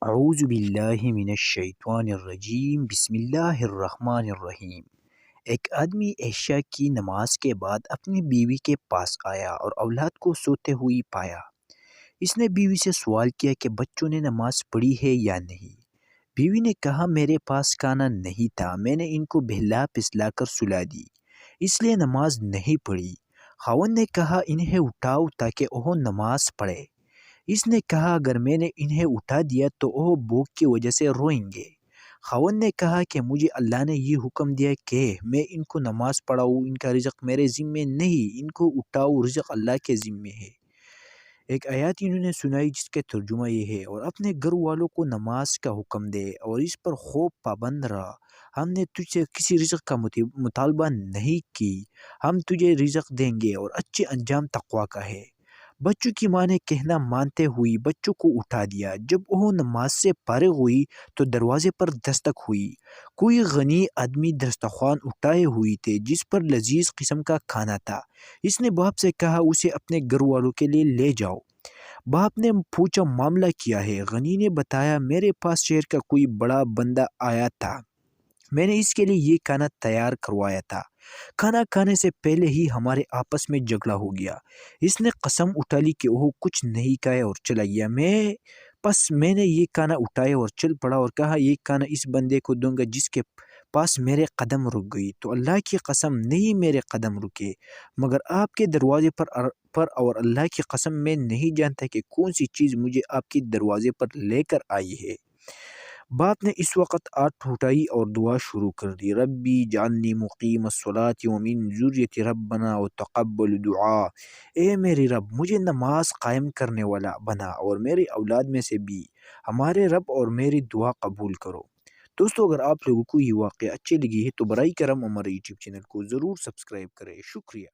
اعوذ باللہ من الشیطان الرجیم بسم اللہ الرحمن الرحیم۔ ایک آدمی عشاء کی نماز کے بعد اپنی بیوی کے پاس آیا اور اولاد کو سوتے ہوئی پایا۔ اس نے بیوی سے سوال کیا کہ بچوں نے نماز پڑھی ہے یا نہیں۔ بیوی نے کہا میرے پاس کھانا نہیں تھا، میں نے ان کو بہلا پسلا کر سلا دی، اس لیے نماز نہیں پڑھی۔ خاوند نے کہا انہیں اٹھاؤ تاکہ وہ نماز پڑھے۔ اس نے کہا اگر میں نے انہیں اٹھا دیا تو وہ بھوک کی وجہ سے روئیں گے۔ خاوند نے کہا کہ مجھے اللہ نے یہ حکم دیا کہ میں ان کو نماز پڑھاؤں، ان کا رزق میرے ذمے نہیں، ان کو اٹھاؤ، رزق اللہ کے ذمے ہے۔ ایک آیات انہوں نے سنائی جس کے ترجمہ یہ ہے، اور اپنے گھر والوں کو نماز کا حکم دے اور اس پر خوب پابند رہا۔ ہم نے تجھ سے کسی رزق کا مطالبہ نہیں کی، ہم تجھے رزق دیں گے اور اچھے انجام تقوی کا ہے۔ بچوں کی ماں نے کہنا مانتے ہوئی بچوں کو اٹھا دیا۔ جب وہ نماز سے فارغ ہوئی تو دروازے پر دستک ہوئی۔ کوئی غنی آدمی دسترخوان اٹھائے ہوئی تھے جس پر لذیذ قسم کا کھانا تھا۔ اس نے باپ سے کہا اسے اپنے گھر والوں کے لیے لے جاؤ۔ باپ نے پوچھا معاملہ کیا ہے؟ غنی نے بتایا میرے پاس شہر کا کوئی بڑا بندہ آیا تھا، میں نے اس کے لیے یہ کھانا تیار کروایا تھا۔ کھانا کھانے سے پہلے ہی ہمارے آپس میں جھگڑا ہو گیا۔ اس نے قسم اٹھا لی کہ وہ کچھ نہیں کھایا اور چلا گیا۔ میں نے یہ کھانا اٹھایا اور چل پڑا اور کہا یہ کھانا اس بندے کو دوں گا جس کے پاس میرے قدم رک گئی۔ تو اللہ کی قسم نہیں میرے قدم رکے، مگر آپ کے دروازے پر اور اللہ کی قسم میں نہیں جانتا کہ کون سی چیز مجھے آپ کے دروازے پر لے کر آئی ہے۔ باپ نے اس وقت آنکھ اٹھائی اور دعا شروع کر دی، ربی جعلنی مقیم الصلاۃ ومن ذریتی ربنا وتقبل دعا۔ اے میرے رب مجھے نماز قائم کرنے والا بنا اور میری اولاد میں سے بھی ہمارے رب اور میری دعا قبول کرو۔ دوستو اگر آپ لوگوں کو یہ واقعہ اچھے لگی ہے تو برائے کرم ہمارے یوٹیوب چینل کو ضرور سبسکرائب کریں۔ شکریہ۔